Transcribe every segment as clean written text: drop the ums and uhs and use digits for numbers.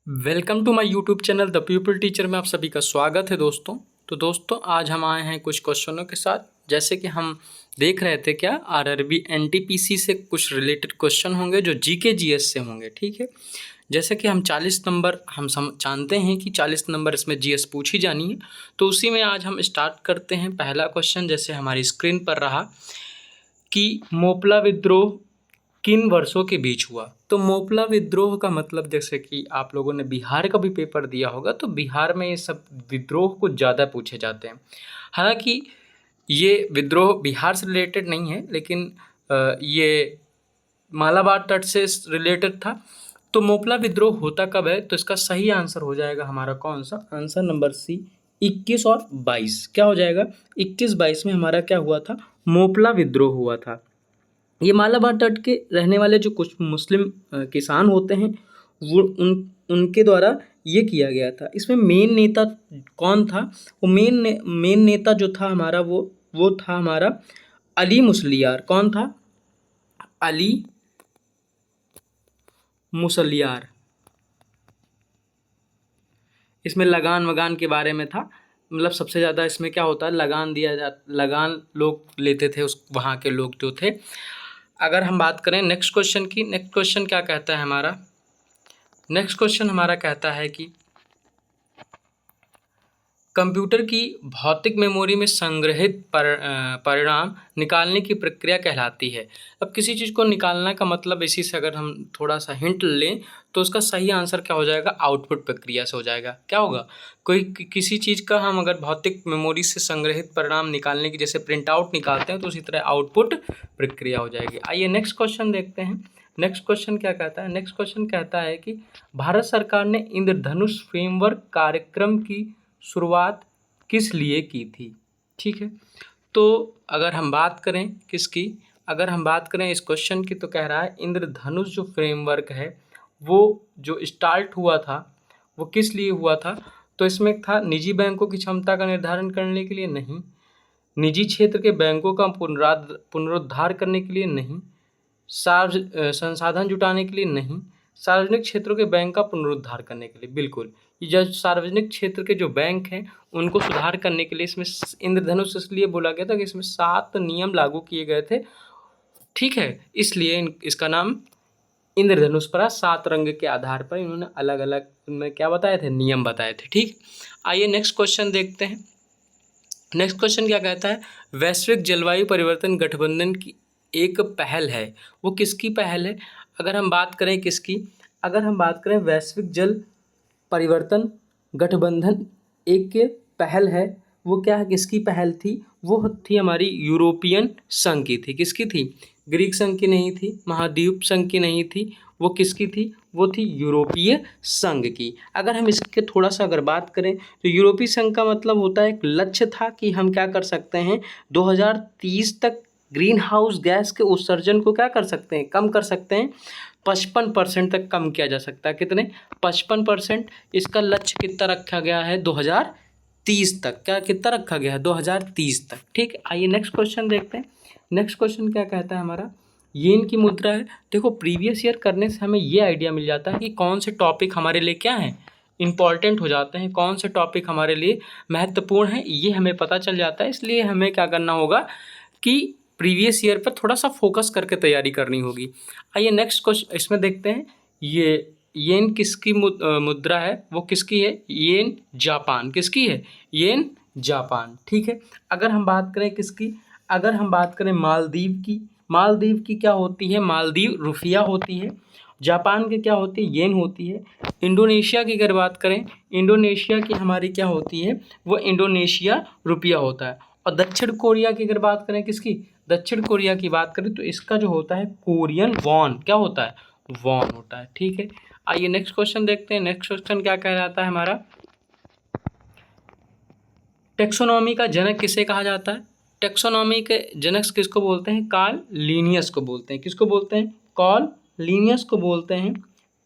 Welcome to my YouTube channel the people teacher में आप सभी का स्वागत है दोस्तों। तो दोस्तों आज हम आए हैं कुछ क्वेश्चनों के साथ। जैसे कि हम देख रहे थे क्या आरआरबी एनटीपीसी से कुछ रिलेटेड क्वेश्चन होंगे जो जीके जीएस से होंगे, ठीक है। जैसे कि हम 40 नंबर जानते हैं कि 40 नंबर इसमें जीएस पूछी जानी है, तो उसी में आज हम स्टार्ट करते हैं। पहला क्वेश्चन जैसे हमारी स्क्रीन पर रहा कि मोपला विद्रोह किन वर्षों के बीच हुआ। तो मोपला विद्रोह का मतलब जैसे कि आप लोगों ने बिहार का भी पेपर दिया होगा, तो बिहार में ये सब विद्रोह कुछ ज़्यादा पूछे जाते हैं। हालांकि ये विद्रोह बिहार से रिलेटेड नहीं है, लेकिन ये मालाबार तट से रिलेटेड था। तो मोपला विद्रोह होता कब है, तो इसका सही आंसर हो जाएगा हमारा कौन सा, आंसर नंबर सी 21 और 22। क्या हो जाएगा, 21-22 में हमारा क्या हुआ था, मोपला विद्रोह हुआ था। ये मालाबार तट के रहने वाले जो कुछ मुस्लिम किसान होते हैं वो उनके द्वारा ये किया गया था। इसमें मेन नेता कौन था, वो मेन नेता जो था हमारा वो था हमारा अली मुसलियार। कौन था, अली मुसलियार। इसमें लगान वगान के बारे में था, मतलब सबसे ज़्यादा इसमें क्या होता है, लगान लोग लेते थे उस वहाँ के लोग जो थे। अगर हम बात करें नेक्स्ट क्वेश्चन की, नेक्स्ट क्वेश्चन क्या कहता है हमारा, नेक्स्ट क्वेश्चन हमारा कहता है कि कंप्यूटर की भौतिक मेमोरी में संग्रहित परिणाम निकालने की प्रक्रिया कहलाती है। अब किसी चीज़ को निकालना का मतलब, इसी से अगर हम थोड़ा सा हिंट लें तो उसका सही आंसर क्या हो जाएगा, आउटपुट प्रक्रिया से हो जाएगा। क्या होगा, किसी चीज़ का हम अगर भौतिक मेमोरी से संग्रहित परिणाम निकालने की जैसे प्रिंट आउट निकालते हैं, तो उसी तरह आउटपुट प्रक्रिया हो जाएगी। आइए नेक्स्ट क्वेश्चन देखते हैं। नेक्स्ट क्वेश्चन क्या कहता है, नेक्स्ट क्वेश्चन कहता है कि भारत सरकार ने इंद्रधनुष फ्रेमवर्क कार्यक्रम की शुरुआत किस लिए की थी। ठीक है, तो अगर हम बात करें किसकी, अगर हम बात करें इस क्वेश्चन की, तो कह रहा है इंद्रधनुष जो फ्रेमवर्क है वो जो स्टार्ट हुआ था वो किस लिए हुआ था। तो इसमें था निजी बैंकों की क्षमता का निर्धारण करने के लिए नहीं, निजी क्षेत्र के बैंकों का पुनरुद्धार करने के लिए नहीं, संसाधन जुटाने के लिए नहीं, सार्वजनिक क्षेत्रों के बैंक का पुनरुद्धार करने के लिए। बिल्कुल, ये जो सार्वजनिक क्षेत्र के जो बैंक हैं उनको सुधार करने के लिए इसमें इंद्रधनुष इसलिए बोला गया था कि इसमें 7 नियम लागू किए गए थे। ठीक है, इसलिए इसका नाम इंद्रधनुष पड़ा। 7 रंग के आधार पर इन्होंने अलग अलग उनमें क्या बताए थे, नियम बताए थे। ठीक, आइए नेक्स्ट क्वेश्चन देखते हैं। नेक्स्ट क्वेश्चन क्या कहता है, वैश्विक जलवायु परिवर्तन गठबंधन की एक पहल है, वो किसकी पहल है। अगर हम बात करें किसकी, अगर हम बात करें वैश्विक जल परिवर्तन गठबंधन एक पहल है, वो क्या है, किसकी पहल थी, वो थी हमारी यूरोपियन संघ की थी। किसकी थी, ग्रीक संघ की नहीं थी, महाद्वीप संघ की नहीं थी, वो किसकी थी, वो थी यूरोपीय संघ की। अगर हम इसके थोड़ा सा अगर बात करें तो यूरोपीय संघ का मतलब होता है एक लक्ष्य था कि हम क्या कर सकते हैं, 2030 तक ग्रीन हाउस गैस के उत्सर्जन को क्या कर सकते हैं, कम कर सकते हैं। 55% तक कम किया जा सकता है। कितने, 55%। इसका लक्ष्य कितना रखा गया है, 2030 तक। क्या कितना रखा गया है, 2030 तक। ठीक है, आइए नेक्स्ट क्वेश्चन देखते हैं। नेक्स्ट क्वेश्चन क्या कहता है हमारा, येन की मुद्रा है। देखो प्रीवियस ईयर करने से हमें ये आइडिया मिल जाता है कि कौन से टॉपिक हमारे लिए क्या हैं, इंपॉर्टेंट हो जाते हैं, कौन से टॉपिक हमारे लिए महत्वपूर्ण है, ये हमें पता चल जाता है। इसलिए हमें क्या करना होगा कि प्रीवियस ईयर पर थोड़ा सा फोकस करके तैयारी करनी होगी। आइए नेक्स्ट क्वेश्चन इसमें देखते हैं। ये येन किसकी मुद्रा है, वो किसकी है, येन जापान। किसकी है, येन जापान। ठीक है, अगर हम बात करें किसकी, अगर हम बात करें मालदीव की, मालदीव की क्या होती है, मालदीव रुपया होती है। जापान की क्या होती है, येन होती है। इंडोनेशिया की अगर बात करें, इंडोनेशिया की हमारी क्या होती है, वो इंडोनेशिया रुपया होता है। और दक्षिण कोरिया की अगर बात करें किसकी, दक्षिण कोरिया की बात करें तो इसका जो होता है कोरियन वॉन। क्या होता है, वॉन होता है। ठीक है, आइए नेक्स्ट क्वेश्चन देखते हैं। नेक्स्ट क्वेश्चन क्या कहलाता है हमारा, टेक्सोनॉमी का जनक किसे कहा जाता है। टेक्सोनॉमी के जनक किसको बोलते हैं, कार्ल लिनियस को बोलते हैं। किसको बोलते हैं, कार्ल लिनियस को बोलते हैं।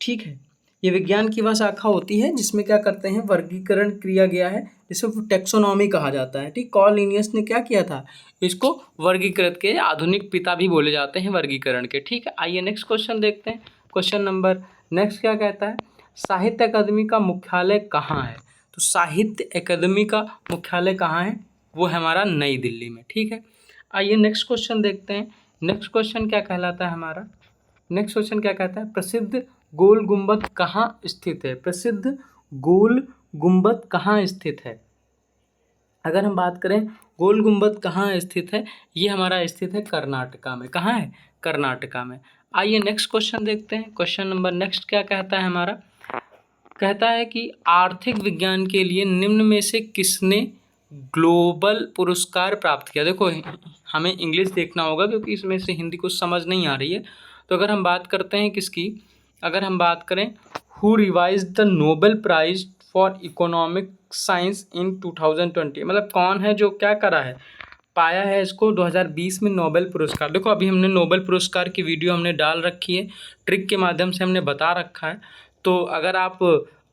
ठीक है, ये विज्ञान की वह शाखा होती है जिसमें क्या करते हैं, वर्गीकरण किया गया है, जिसे टेक्सोनॉमी कहा जाता है। ठीक, कार्ल लिनियस ने क्या किया था, इसको वर्गीकृत के आधुनिक पिता भी बोले जाते हैं वर्गीकरण के। ठीक है, आइए नेक्स्ट क्वेश्चन देखते हैं। क्वेश्चन नंबर नेक्स्ट क्या कहता है, साहित्य अकादमी का मुख्यालय कहाँ है? तो साहित्य अकादमी का मुख्यालय कहाँ है? वो है हमारा नई दिल्ली में। ठीक है, आइए नेक्स्ट क्वेश्चन देखते हैं। नेक्स्ट क्वेश्चन क्या कहलाता है हमारा? नेक्स्ट क्वेश्चन क्या कहता है? प्रसिद्ध गोल गुंबद कहाँ स्थित है? प्रसिद्ध गोल गुंबद कहाँ स्थित है? अगर हम बात करें गोल गुंबद कहाँ स्थित है, ये हमारा स्थित है कर्नाटका में। कहाँ है? कर्नाटका में। आइए नेक्स्ट क्वेश्चन देखते हैं। क्वेश्चन नंबर नेक्स्ट क्या कहता है हमारा? कहता है कि आर्थिक विज्ञान के लिए निम्न में से किसने ग्लोबल पुरस्कार प्राप्त किया? देखो हमें इंग्लिश देखना होगा क्योंकि इसमें से हिंदी कुछ समझ नहीं आ रही है। तो अगर हम बात करते हैं किसकी, अगर हम बात करें who revise the Nobel prize for economic science in 2020, मतलब कौन है जो क्या करा है, पाया है इसको 2020 में नोबेल पुरस्कार। देखो अभी हमने नोबेल पुरस्कार की वीडियो हमने डाल रखी है, ट्रिक के माध्यम से हमने बता रखा है। तो अगर आप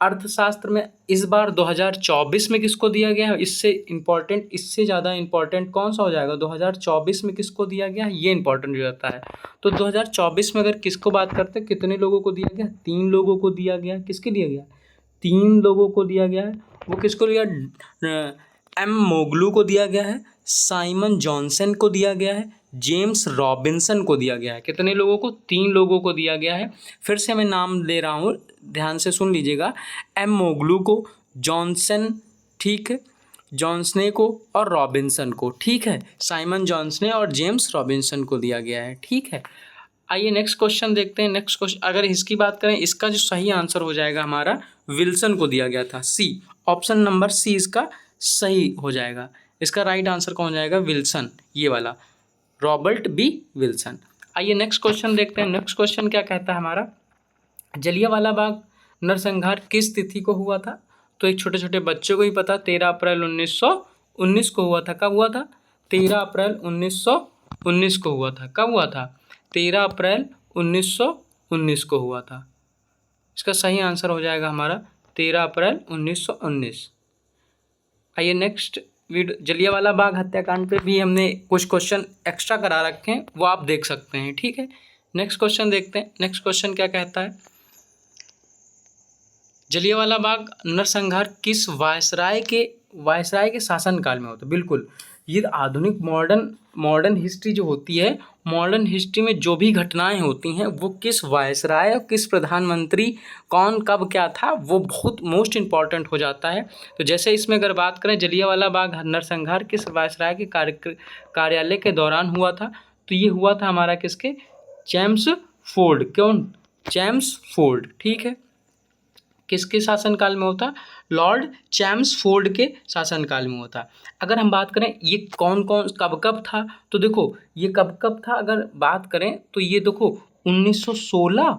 अर्थशास्त्र में इस बार 2024 में किसको दिया गया है, इससे इम्पॉर्टेंट, इससे ज़्यादा इम्पॉर्टेंट कौन सा हो जाएगा? 2024 में किसको दिया गया है, ये इम्पॉर्टेंट हो जाता है। तो 2024 में अगर किसको बात करते हैं, कितने लोगों को दिया गया? 3 लोगों को दिया गया। किसके दिया गया? 3 लोगों को दिया गया है। वो किसको दिया? एम मोगलू को दिया गया है, साइमन जॉनसन को दिया गया है, जेम्स रॉबिन्सन को दिया गया है। कितने लोगों को? 3 लोगों को दिया गया है। फिर से मैं नाम ले रहा हूँ, ध्यान से सुन लीजिएगा। एम मोगलू को, जॉनसन, ठीक है, जॉनसने को और रॉबिन्सन को, ठीक है, साइमन जॉनसने और जेम्स रॉबिन्सन को दिया गया है। ठीक है, आइए नेक्स्ट क्वेश्चन देखते हैं। नेक्स्ट क्वेश्चन अगर इसकी बात करें, इसका जो सही आंसर हो जाएगा हमारा विल्सन को दिया गया था। सी, ऑप्शन नंबर सी इसका सही हो जाएगा। इसका राइट आंसर कौन हो जाएगा? विल्सन, ये वाला, रॉबर्ट बी विल्सन। आइए नेक्स्ट क्वेश्चन देखते हैं। नेक्स्ट क्वेश्चन क्या कहता है हमारा? जलियांवाला बाग नरसंहार किस तिथि को हुआ था? तो एक छोटे छोटे बच्चों को ही पता, 13 अप्रैल 1919 को हुआ था। कब हुआ था? 13 अप्रैल 1919 को हुआ था। कब हुआ था? 13 अप्रैल 1919 को हुआ था। इसका सही आंसर हो जाएगा हमारा 13 अप्रैल 1919। आइए नेक्स्ट वीडियो, जलियांवाला बाग हत्याकांड पे भी हमने कुछ क्वेश्चन एक्स्ट्रा करा रखे हैं, वो आप देख सकते हैं। ठीक है, नेक्स्ट क्वेश्चन देखते हैं। नेक्स्ट क्वेश्चन क्या कहता है? जलियांवाला बाग नरसंहार किस वायसराय के शासनकाल में होता है? बिल्कुल, ये आधुनिक मॉडर्न हिस्ट्री जो होती है, मॉडर्न हिस्ट्री में जो भी घटनाएं होती हैं वो किस वायसराय और किस प्रधानमंत्री, कौन कब क्या था, वो बहुत मोस्ट इम्पॉर्टेंट हो जाता है। तो जैसे इसमें अगर बात करें जलियांवाला बाग नरसंहार किस वायसराय के कार्यालय के दौरान हुआ था, तो ये हुआ था हमारा किसके? James Ford. कौन? James Ford. ठीक है, किसके शासनकाल में होता? लॉर्ड चैम्सफोर्ड के शासनकाल में होता। अगर हम बात करें ये कौन कौन कब कब था, तो देखो ये कब कब था, अगर बात करें तो ये देखो 1916।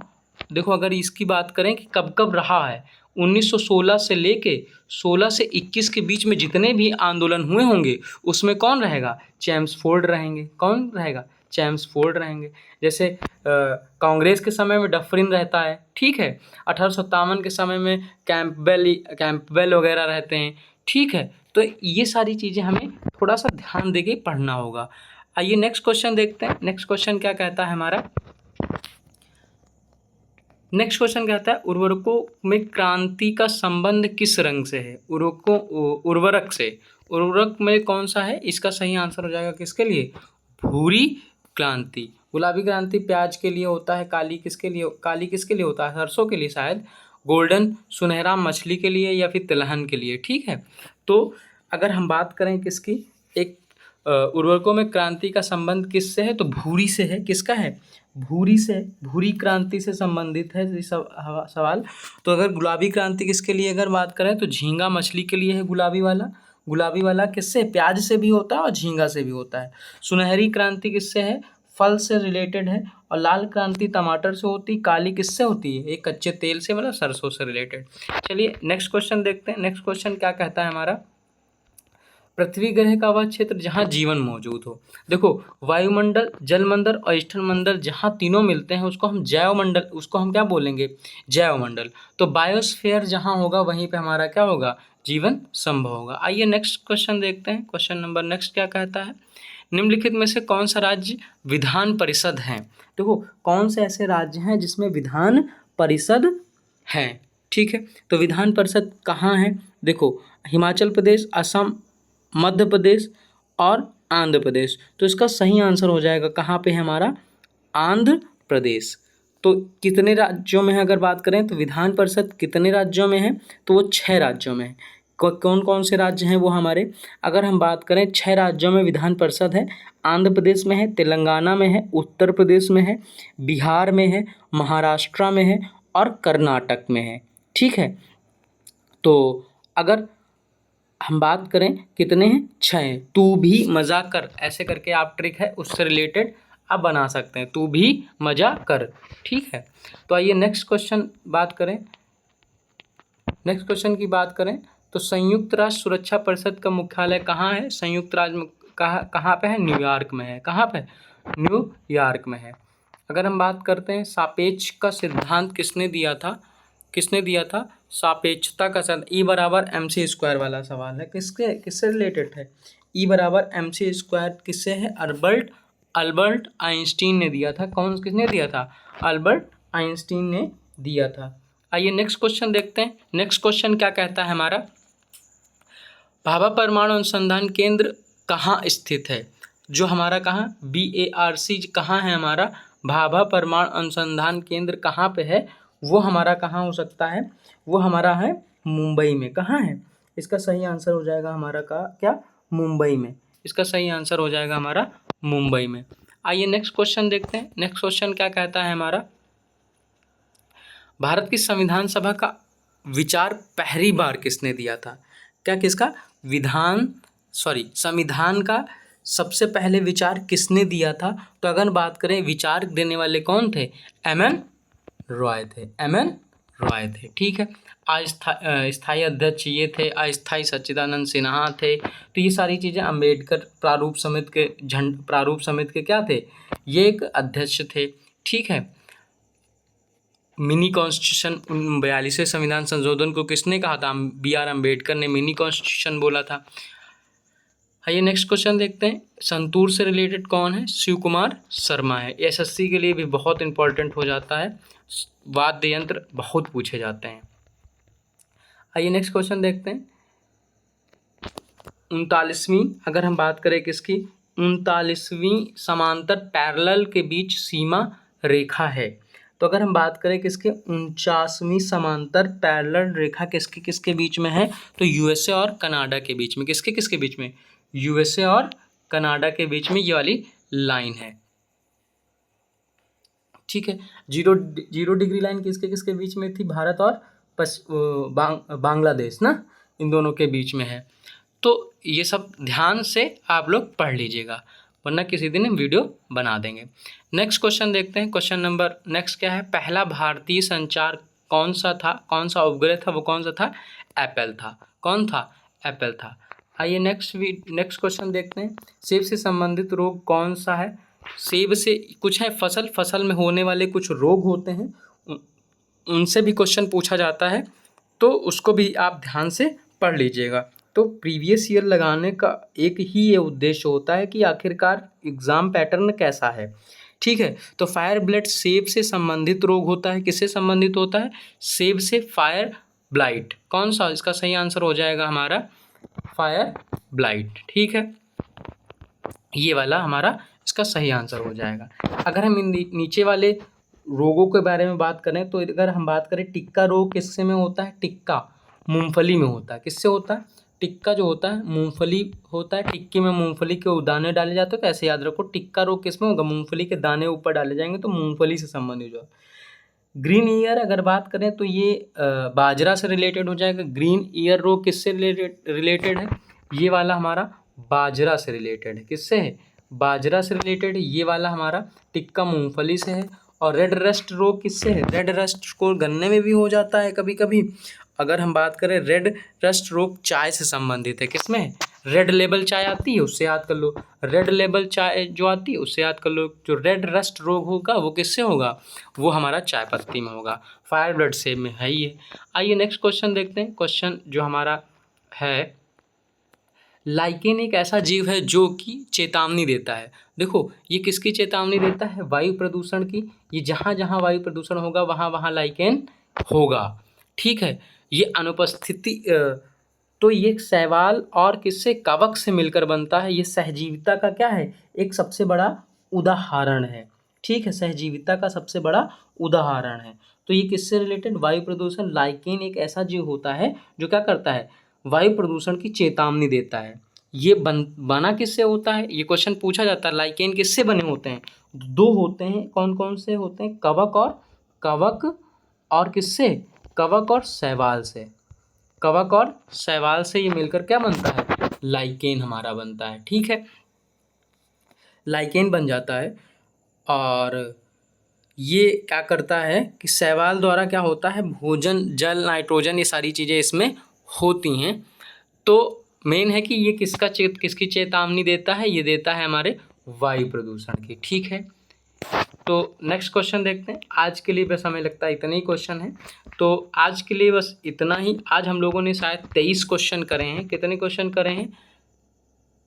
देखो अगर इसकी बात करें कि कब कब रहा है, 1916 से लेके 16 से 21 के बीच में जितने भी आंदोलन हुए होंगे उसमें कौन रहेगा? चैम्सफोर्ड रहेंगे। कौन रहेगा? चैम्सफोर्ड रहेंगे। जैसे कांग्रेस के समय में डफरिन रहता है, ठीक है, 1857 के समय में कैंपबेल वगैरह रहते हैं। ठीक है, तो ये सारी चीज़ें हमें थोड़ा सा ध्यान देके पढ़ना होगा। आइए नेक्स्ट क्वेश्चन देखते हैं। नेक्स्ट क्वेश्चन क्या कहता है हमारा? नेक्स्ट क्वेश्चन कहता है उर्वरकों में क्रांति का संबंध किस रंग से है? उर्वरक से, उर्वरक में कौन सा है? इसका सही आंसर हो जाएगा किसके लिए? भूरी क्रांति। गुलाबी क्रांति प्याज के लिए होता है, काली किसके लिए, काली किसके लिए होता है? सरसों के लिए शायद, गोल्डन सुनहरा मछली के लिए या फिर तिलहन के लिए। ठीक है, तो अगर हम बात करें किसकी, एक उर्वरकों में क्रांति का संबंध किससे है? तो भूरी से है। किसका है? भूरी से, भूरी क्रांति से संबंधित है ये सब सवाल। तो अगर गुलाबी क्रांति किसके लिए अगर बात करें तो झींगा मछली के लिए है गुलाबी वाला। गुलाबी वाला किससे? प्याज से भी होता है और झींगा से भी होता है। सुनहरी क्रांति किससे है? फल से रिलेटेड है। और लाल क्रांति टमाटर से होती, काली किससे होती है? एक कच्चे तेल से, मतलब सरसों से रिलेटेड। चलिए नेक्स्ट क्वेश्चन देखते हैं। नेक्स्ट क्वेश्चन क्या कहता है हमारा? पृथ्वी ग्रह का वह क्षेत्र जहाँ जीवन मौजूद हो। देखो वायुमंडल, जलमंडल और स्तनमंडल जहाँ तीनों मिलते हैं उसको हम जैवमंडल, उसको हम क्या बोलेंगे? जैवमंडल। तो बायोस्फीयर जहाँ होगा वहीं पे हमारा क्या होगा? जीवन संभव होगा। आइए नेक्स्ट क्वेश्चन देखते हैं। क्वेश्चन नंबर नेक्स्ट क्या कहता है? निम्नलिखित में से कौन सा राज्य विधान परिषद है? देखो कौन से ऐसे राज्य हैं जिसमें विधान परिषद है? ठीक है। तो विधान परिषद कहाँ है? देखो, हिमाचल प्रदेश, असम, मध्य प्रदेश और आंध्र प्रदेश। तो इसका सही आंसर हो जाएगा कहाँ पे है हमारा? आंध्र प्रदेश। तो कितने राज्यों में है अगर बात करें तो विधान परिषद कितने राज्यों में है? तो वो 6 राज्यों में है। कौन कौन से राज्य हैं वो हमारे? अगर हम बात करें 6 राज्यों में विधान परिषद है। आंध्र प्रदेश में है, तेलंगाना में है, उत्तर प्रदेश में है, बिहार में है, महाराष्ट्र में है और कर्नाटक में है। ठीक है। तो अगर हम बात करें कितने हैं? 6। तू भी मज़ा कर, ऐसे करके आप ट्रिक है उससे रिलेटेड आप बना सकते हैं, तू भी मज़ा कर। ठीक है। तो आइए नेक्स्ट क्वेश्चन बात करें। नेक्स्ट क्वेश्चन की बात करें तो संयुक्त राष्ट्र सुरक्षा परिषद का मुख्यालय कहाँ है? संयुक्त राज्य में कहाँ पे है? न्यूयॉर्क में है। कहाँ पे? न्यूयॉर्क में है। अगर हम बात करते हैं सापेक्ष का सिद्धांत किसने दिया था? किसने दिया था? सापेक्षता का सिद्धांत E बराबर MC² वाला सवाल है। किससे रिलेटेड है? E बराबर MC² किससे है? अल्बर्ट आइंस्टीन ने दिया था। किसने दिया था? अल्बर्ट आइंस्टीन ने दिया था। आइए नेक्स्ट क्वेश्चन देखते हैं। नेक्स्ट क्वेश्चन क्या कहता है हमारा? भाभा परमाणु अनुसंधान केंद्र कहाँ स्थित है? जो हमारा कहाँ BARC कहाँ है हमारा? भाभा परमाणु अनुसंधान केंद्र कहाँ पे है? वो हमारा कहाँ हो सकता है? वो हमारा है मुंबई में। कहाँ है? इसका सही आंसर हो जाएगा हमारा क्या? मुंबई में। इसका सही आंसर हो जाएगा हमारा मुंबई में। आइए नेक्स्ट क्वेश्चन देखते हैं। नेक्स्ट क्वेश्चन क्या कहता है हमारा? भारत की संविधान सभा का विचार पहली बार किसने दिया था? किसका? संविधान का सबसे पहले विचार किसने दिया था? तो अगर बात करें विचार देने वाले कौन थे? MN रॉय थे। ठीक है। स्थायी अध्यक्ष ये थे, अस्थायी सच्चिदानंद सिन्हा थे। तो ये सारी चीज़ें अम्बेडकर प्रारूप समिति के क्या थे? ये एक अध्यक्ष थे। ठीक है। मिनी कॉन्स्टिट्यूशन 42वें संविधान संशोधन को किसने कहा था? BR अम्बेडकर ने मिनी कॉन्स्टिट्यूशन बोला था। आइए नेक्स्ट क्वेश्चन देखते हैं। संतूर से रिलेटेड कौन है? शिव कुमार शर्मा है। SSC के लिए भी बहुत इंपॉर्टेंट हो जाता है। वाद्य यंत्र बहुत पूछे जाते हैं। आइए नेक्स्ट क्वेश्चन देखते हैं। 39वीं अगर हम बात करें किसकी? 39वीं समांतर पैरेलल के बीच सीमा रेखा है। तो अगर हम बात करें किसके? 49वीं समांतर पैरेलल रेखा किसके बीच में है? तो USA और कनाडा के बीच में। किसके बीच में? USA और कनाडा के बीच में ये वाली लाइन है। ठीक है। जीरो डिग्री लाइन किसके बीच में थी? भारत और बांग्लादेश ना, इन दोनों के बीच में है। तो ये सब ध्यान से आप लोग पढ़ लीजिएगा, वरना किसी दिन हम वीडियो बना देंगे। नेक्स्ट क्वेश्चन देखते हैं। क्वेश्चन नंबर नेक्स्ट क्या है? पहला भारतीय संचार कौन सा था? कौन सा उपग्रह था? वो कौन सा था? एप्पल था। कौन था? एप्पल था। आइए नेक्स्ट क्वेश्चन देखते हैं। सेब से संबंधित रोग कौन सा है? सेब से कुछ है, फसल में होने वाले कुछ रोग होते हैं, उनसे भी क्वेश्चन पूछा जाता है, तो उसको भी आप ध्यान से पढ़ लीजिएगा। तो प्रीवियस ईयर लगाने का एक ही ये उद्देश्य होता है कि आखिरकार एग्ज़ाम पैटर्न कैसा है। ठीक है। तो फायर ब्लाइट सेब से संबंधित रोग होता है। किससे संबंधित होता है? सेब से फायर ब्लाइट। कौन सा? इसका सही आंसर हो जाएगा हमारा फायर ब्लाइट। ठीक है, ये वाला हमारा इसका सही आंसर हो जाएगा। अगर हम इन नीचे वाले रोगों के बारे में बात करें तो अगर हम बात करें टिक्का रोग किससे में होता है? टिक्का मूंगफली में होता है। किससे होता है? टिक्का जो होता है मूंगफली होता है। टिक्के में मूंगफली के दाने डाले जाते हैं। तो ऐसे याद रखो, टिक्का रोग किसमें होगा? मूंगफली के दाने ऊपर डाले जाएंगे, तो मूंगफली से संबंधित जो ग्रीन ईयर अगर बात करें तो ये बाजरा से रिलेटेड हो जाएगा। ग्रीन ईयर रोग किससे रिलेटेड है? ये वाला हमारा बाजरा से रिलेटेड है। किससे है? बाजरा से रिलेटेड है। ये वाला हमारा टिक्का मूंगफली से है। और रेड रस्ट रोग किससे है? रेड रस्ट को गन्ने में भी हो जाता है कभी कभी। अगर हम बात करें रेड रस्ट रोग चाय से संबंधित है। किसमें? रेड लेबल चाय आती है, उससे याद कर लो। रेड लेबल चाय जो आती है उससे याद कर लो। जो रेड रस्ट रोग होगा वो किससे होगा? वो हमारा चाय पत्ती में होगा। फायर ब्लड सेब में है ही है। आइए नेक्स्ट क्वेश्चन देखते हैं। क्वेश्चन जो हमारा है, लाइकेन एक ऐसा जीव है जो कि चेतावनी देता है। देखो ये किसकी चेतावनी देता है? वायु प्रदूषण की। ये जहाँ जहाँ वायु प्रदूषण होगा वहाँ वहाँ लाइकेन होगा। ठीक है। ये अनुपस्थिति तो ये शैवाल और किससे, कवक से मिलकर बनता है। ये सहजीविता का क्या है, एक सबसे बड़ा उदाहरण है। ठीक है, सहजीविता का सबसे बड़ा उदाहरण है। तो ये किससे रिलेटेड, वायु प्रदूषण। लाइकेन एक ऐसा जीव होता है जो क्या करता है, वायु प्रदूषण की चेतावनी देता है। ये बना किससे होता है, ये क्वेश्चन पूछा जाता है। लाइकेन किससे बने होते हैं, दो होते हैं। कौन कौन से होते हैं, कवक और किससे, कवक और शैवाल से। कवक और शैवाल से ये मिलकर क्या बनता है, लाइकेन हमारा बनता है। ठीक है, लाइकेन बन जाता है। और ये क्या करता है कि शैवाल द्वारा क्या होता है, भोजन, जल, नाइट्रोजन, ये सारी चीज़ें इसमें होती हैं। तो मेन है कि ये किसकी चेतावनी देता है, ये देता है हमारे वायु प्रदूषण की। ठीक है, तो नेक्स्ट क्वेश्चन देखते हैं। आज के लिए बस हमें लगता है इतने ही क्वेश्चन हैं, तो आज के लिए बस इतना ही। आज हम लोगों ने शायद 23 क्वेश्चन करे हैं। कितने क्वेश्चन करे हैं,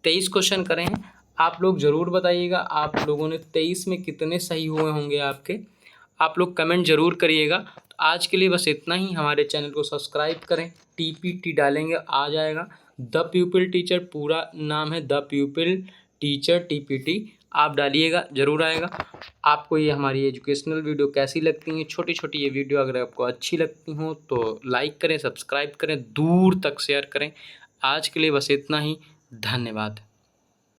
23 क्वेश्चन करे हैं। आप लोग ज़रूर बताइएगा आप लोगों ने 23 में कितने सही हुए होंगे आपके, आप लोग कमेंट ज़रूर करिएगा। तो आज के लिए बस इतना ही। हमारे चैनल को सब्सक्राइब करें, TPT डालेंगे आ जाएगा। द प्यूपिल टीचर पूरा नाम है, द प्यूपिल टीचर TPT, आप डालिएगा ज़रूर आएगा। आपको ये हमारी एजुकेशनल वीडियो कैसी लगती हैं, छोटी छोटी ये वीडियो अगर आपको अच्छी लगती हों तो लाइक करें, सब्सक्राइब करें, दूर तक शेयर करें। आज के लिए बस इतना ही, धन्यवाद।